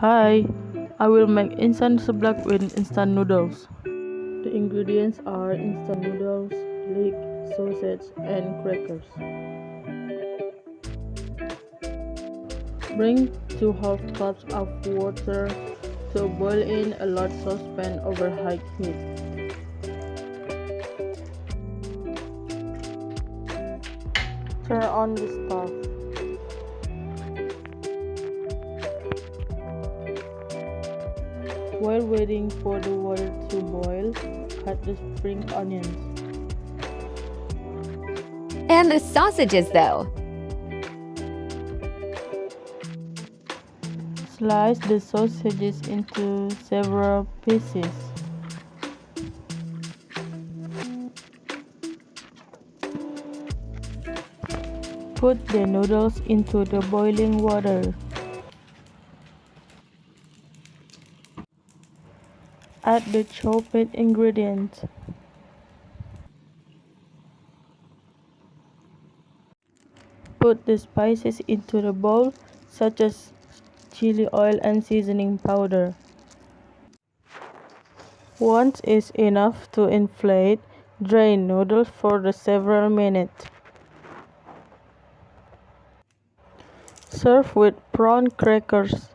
Hi, I will make instant seblak with instant noodles. The ingredients are instant noodles, leek, sausage, and crackers. Bring 2 half cups of water to boil in a large saucepan over high heat. Turn on the stove. While waiting for the water to boil, cut the spring onions. And the sausages, though. Slice the sausages into several pieces. Put the noodles into the boiling water. Add the chopped ingredients. Put the spices into the bowl, such as chili oil and seasoning powder. Once is enough to inflate, drain noodles for several minutes. Serve with prawn crackers.